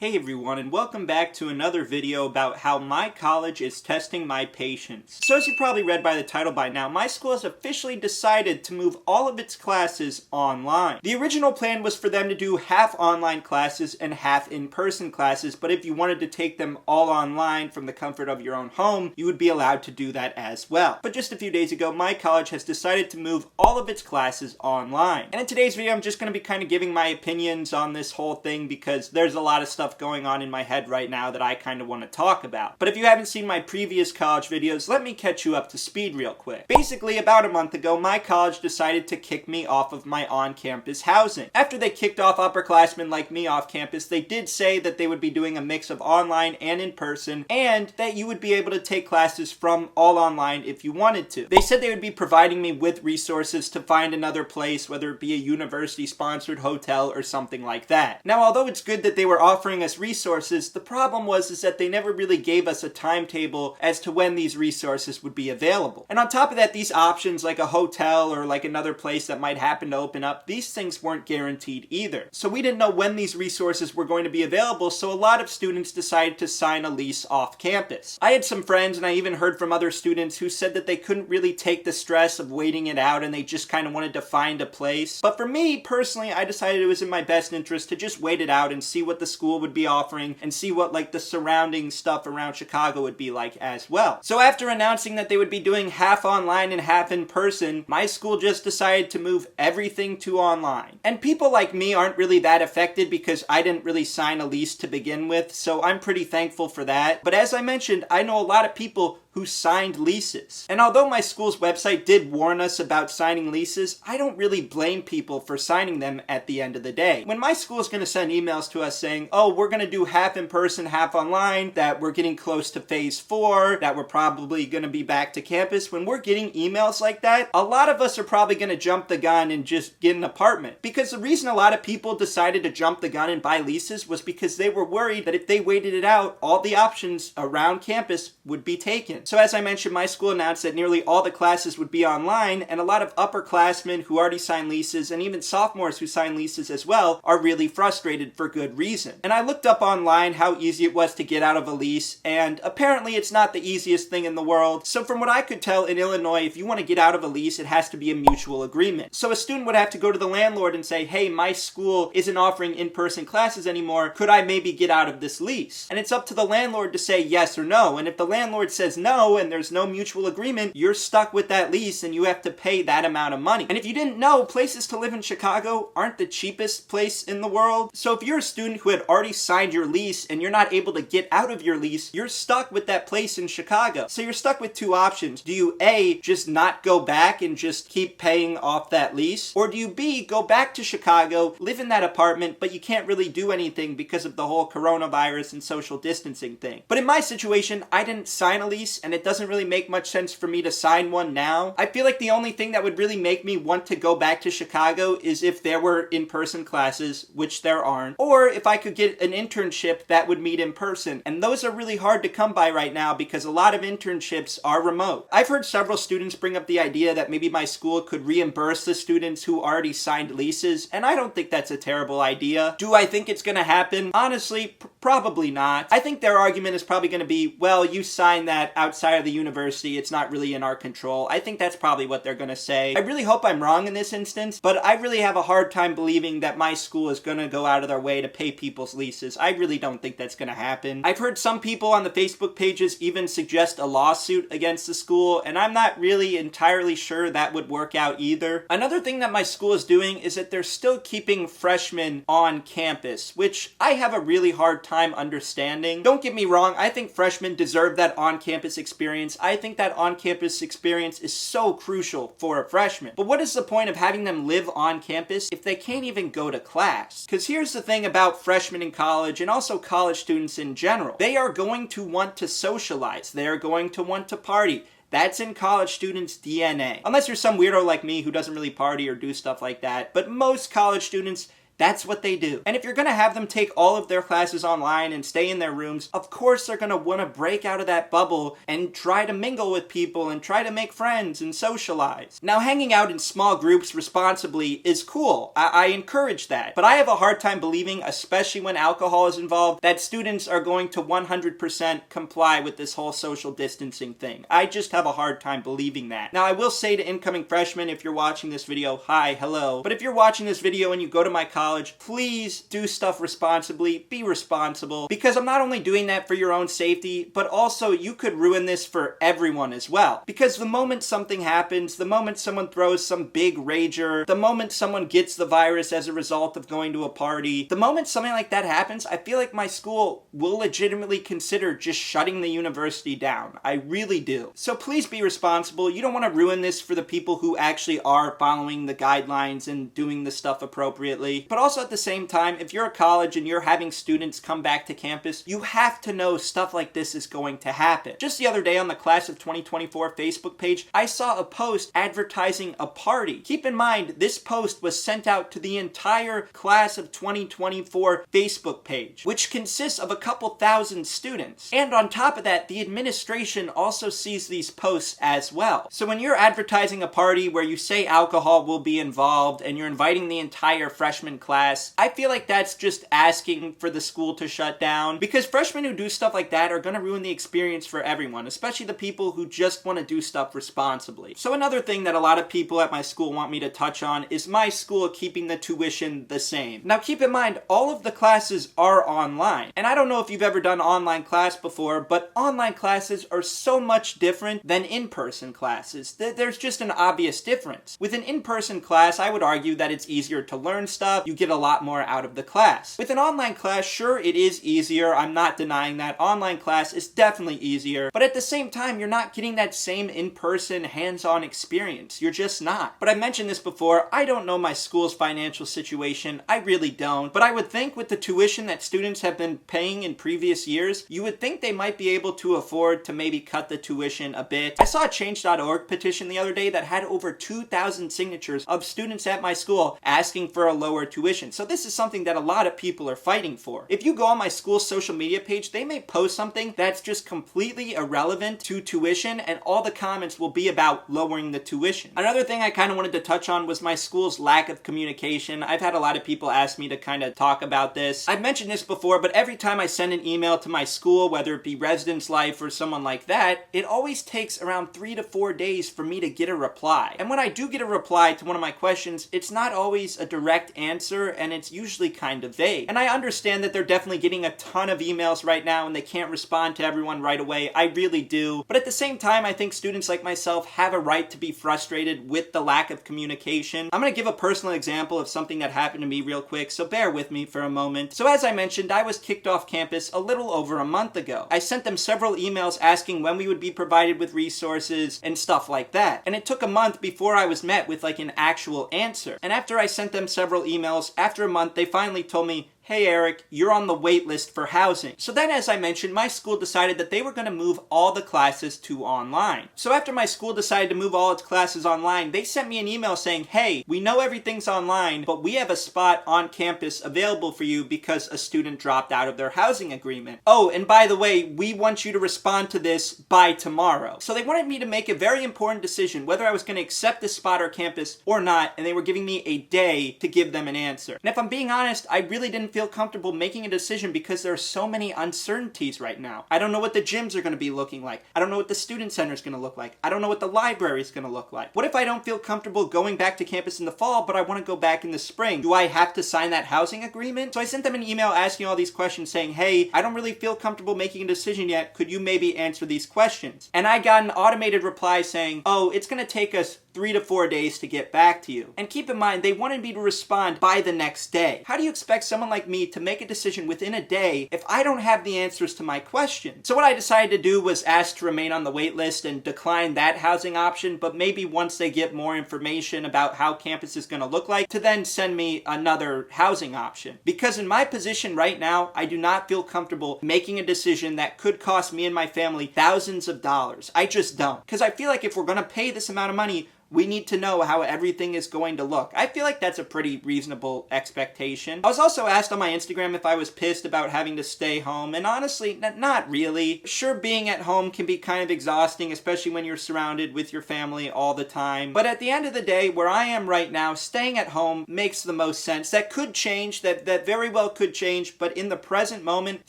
Hey everyone, and welcome back to another video about how my college is testing my patience. So as you probably read by the title by now, my school has officially decided to move all of its classes online. The original plan was for them to do half online classes and half in-person classes, but if you wanted to take them all online from the comfort of your own home, you would be allowed to do that as well. But just a few days ago, my college has decided to move all of its classes online. And in today's video, I'm just going to be kind of giving my opinions on this whole thing because there's a lot of stuff going on in my head right now that I kind of want to talk about. But if you haven't seen my previous college videos, let me catch you up to speed real quick. Basically, about a month ago, my college decided to kick me off of my on-campus housing. After they kicked off upperclassmen like me off campus, they did say that they would be doing a mix of online and in person, and that you would be able to take classes from all online if you wanted to. They said they would be providing me with resources to find another place, whether it be a university-sponsored hotel or something like that. Now, although it's good that they were offering us resources, the problem was that they never really gave us a timetable as to when these resources would be available. And on top of that, these options like a hotel or like another place that might happen to open up, these things weren't guaranteed either. So we didn't know when these resources were going to be available, so a lot of students decided to sign a lease off campus. I had some friends, and I even heard from other students who said that they couldn't really take the stress of waiting it out and they just kind of wanted to find a place. But for me, personally, I decided it was in my best interest to just wait it out and see what the school would be offering and see what like the surrounding stuff around Chicago would be like as well. So after announcing that they would be doing half online and half in person, my school just decided to move everything to online. And people like me aren't really that affected because I didn't really sign a lease to begin with, so I'm pretty thankful for that. But as I mentioned, I know a lot of people who signed leases. And although my school's website did warn us about signing leases, I don't really blame people for signing them at the end of the day. When my school is going to send emails to us saying, oh, we're going to do half in person, half online, that we're getting close to phase 4, that we're probably going to be back to campus, when we're getting emails like that, a lot of us are probably going to jump the gun and just get an apartment. Because the reason a lot of people decided to jump the gun and buy leases was because they were worried that if they waited it out, all the options around campus would be taken. So as I mentioned, my school announced that nearly all the classes would be online, and a lot of upperclassmen who already signed leases, and even sophomores who signed leases as well, are really frustrated for good reason. And I looked up online how easy it was to get out of a lease, and apparently it's not the easiest thing in the world. So from what I could tell, in Illinois, if you want to get out of a lease, it has to be a mutual agreement. So a student would have to go to the landlord and say, hey, my school isn't offering in-person classes anymore, could I maybe get out of this lease? And it's up to the landlord to say yes or no, and if the landlord says no, and there's no mutual agreement, you're stuck with that lease and you have to pay that amount of money. And if you didn't know, places to live in Chicago aren't the cheapest place in the world. So if you're a student who had already signed your lease and you're not able to get out of your lease, you're stuck with that place in Chicago. So you're stuck with two options. Do you A, just not go back and just keep paying off that lease? Or do you B, go back to Chicago, live in that apartment, but you can't really do anything because of the whole coronavirus and social distancing thing? But in my situation, I didn't sign a lease, and it doesn't really make much sense for me to sign one now. I feel like the only thing that would really make me want to go back to Chicago is if there were in-person classes, which there aren't, or if I could get an internship that would meet in person. And those are really hard to come by right now because a lot of internships are remote. I've heard several students bring up the idea that maybe my school could reimburse the students who already signed leases, and I don't think that's a terrible idea. Do I think it's going to happen? Honestly, probably not. I think their argument is probably going to be, well, you signed that outside of the university, it's not really in our control. I think that's probably what they're going to say. I really hope I'm wrong in this instance, but I really have a hard time believing that my school is going to go out of their way to pay people's leases. I really don't think that's going to happen. I've heard some people on the Facebook pages even suggest a lawsuit against the school, and I'm not really entirely sure that would work out either. Another thing that my school is doing is that they're still keeping freshmen on campus, which I have a really hard time understanding. Don't get me wrong, I think freshmen deserve that on-campus experience. I think that on-campus experience is so crucial for a freshman. But what is the point of having them live on campus if they can't even go to class? Because here's the thing about freshmen in college, and also college students in general. They are going to want to socialize. They are going to want to party. That's in college students' DNA. Unless you're some weirdo like me who doesn't really party or do stuff like that. But most college students, That's what they do. And if you're gonna have them take all of their classes online and stay in their rooms, of course they're gonna wanna break out of that bubble and try to mingle with people and try to make friends and socialize. Now, hanging out in small groups responsibly is cool. I encourage that. But I have a hard time believing, especially when alcohol is involved, that students are going to 100% comply with this whole social distancing thing. I just have a hard time believing that. Now, I will say to incoming freshmen, if you're watching this video, hi, hello. But if you're watching this video and you go to my college, please do stuff responsibly, be responsible, because I'm not only doing that for your own safety, but also you could ruin this for everyone as well. Because the moment something happens, the moment someone throws some big rager, the moment someone gets the virus as a result of going to a party, the moment something like that happens, I feel like my school will legitimately consider just shutting the university down. I really do. So please be responsible. You don't want to ruin this for the people who actually are following the guidelines and doing the stuff appropriately. But also at the same time, if you're a college and you're having students come back to campus, you have to know stuff like this is going to happen. Just the other day on the Class of 2024 Facebook page, I saw a post advertising a party. Keep in mind, this post was sent out to the entire Class of 2024 Facebook page, which consists of a couple thousand students. And on top of that, the administration also sees these posts as well. So when you're advertising a party where you say alcohol will be involved and you're inviting the entire freshman class, I feel like that's just asking for the school to shut down, because freshmen who do stuff like that are going to ruin the experience for everyone, especially the people who just want to do stuff responsibly. So another thing that a lot of people at my school want me to touch on is my school keeping the tuition the same. Now keep in mind, all of the classes are online. And I don't know if you've ever done online class before, but online classes are so much different than in-person classes. There's just an obvious difference. With an in-person class, I would argue that it's easier to learn stuff. You get a lot more out of the class. With an online class, sure, it is easier. I'm not denying that. Online class is definitely easier. But at the same time, you're not getting that same in-person, hands-on experience. You're just not. But I mentioned this before. I don't know my school's financial situation. I really don't. But I would think with the tuition that students have been paying in previous years, you would think they might be able to afford to maybe cut the tuition a bit. I saw a change.org petition the other day that had over 2,000 signatures of students at my school asking for a lower tuition. So this is something that a lot of people are fighting for. If you go on my school's social media page, they may post something that's just completely irrelevant to tuition, and all the comments will be about lowering the tuition. Another thing I kind of wanted to touch on was my school's lack of communication. I've had a lot of people ask me to kind of talk about this. I've mentioned this before, but every time I send an email to my school, whether it be Residence Life or someone like that, it always takes around 3 to 4 days for me to get a reply. And when I do get a reply to one of my questions, it's not always a direct answer, and it's usually kind of vague. And I understand that they're definitely getting a ton of emails right now and they can't respond to everyone right away. I really do. But at the same time, I think students like myself have a right to be frustrated with the lack of communication. I'm going to give a personal example of something that happened to me real quick, so bear with me for a moment. So as I mentioned, I was kicked off campus a little over a month ago. I sent them several emails asking when we would be provided with resources and stuff like that. And it took a month before I was met with like an actual answer. And after I sent them several emails, after a month, they finally told me, hey Eric, you're on the wait list for housing. So then, as I mentioned, my school decided that they were going to move all the classes to online. So after my school decided to move all its classes online, they sent me an email saying, hey, we know everything's online, but we have a spot on campus available for you because a student dropped out of their housing agreement. Oh, and by the way, we want you to respond to this by tomorrow. So they wanted me to make a very important decision whether I was going to accept this spot or campus or not, and they were giving me a day to give them an answer. And if I'm being honest, I really didn't feel comfortable making a decision because there are so many uncertainties right now. I don't know what the gyms are going to be looking like. I don't know what the student center is going to look like. I don't know what the library is going to look like. What if I don't feel comfortable going back to campus in the fall, but I want to go back in the spring? Do I have to sign that housing agreement? So I sent them an email asking all these questions saying, hey, I don't really feel comfortable making a decision yet. Could you maybe answer these questions? And I got an automated reply saying, oh, it's going to take us 3 to 4 days to get back to you. And keep in mind, they wanted me to respond by the next day. How do you expect someone like me to make a decision within a day if I don't have the answers to my questions? So what I decided to do was ask to remain on the wait list and decline that housing option, but maybe once they get more information about how campus is going to look like, to then send me another housing option. Because in my position right now, I do not feel comfortable making a decision that could cost me and my family thousands of dollars. I just don't. Because I feel like if we're going to pay this amount of money, we need to know how everything is going to look. I feel like that's a pretty reasonable expectation. I was also asked on my Instagram if I was pissed about having to stay home, and honestly, not really. Sure, being at home can be kind of exhausting, especially when you're surrounded with your family all the time. But at the end of the day, where I am right now, staying at home makes the most sense. That could change, that very well could change, but in the present moment,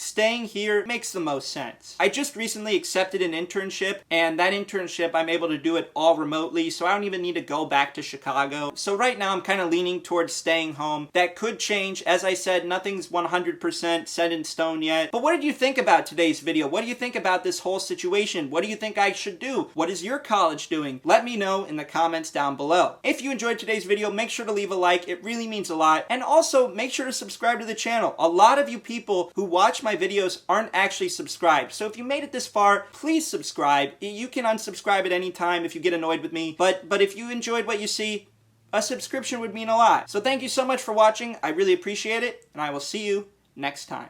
staying here makes the most sense. I just recently accepted an internship, and that internship, I'm able to do it all remotely, so I don't even need to go back to Chicago. So right now, I'm kind of leaning towards staying home. That could change. As I said, nothing's 100% set in stone yet. But what did you think about today's video? What do you think about this whole situation? What do you think I should do? What is your college doing? Let me know in the comments down below. If you enjoyed today's video, make sure to leave a like. It really means a lot. And also, make sure to subscribe to the channel. A lot of you people who watch my videos aren't actually subscribed. So if you made it this far, please subscribe. You can unsubscribe at any time if you get annoyed with me. But if you enjoyed what you see, a subscription would mean a lot. So thank you so much for watching. I really appreciate it, and I will see you next time.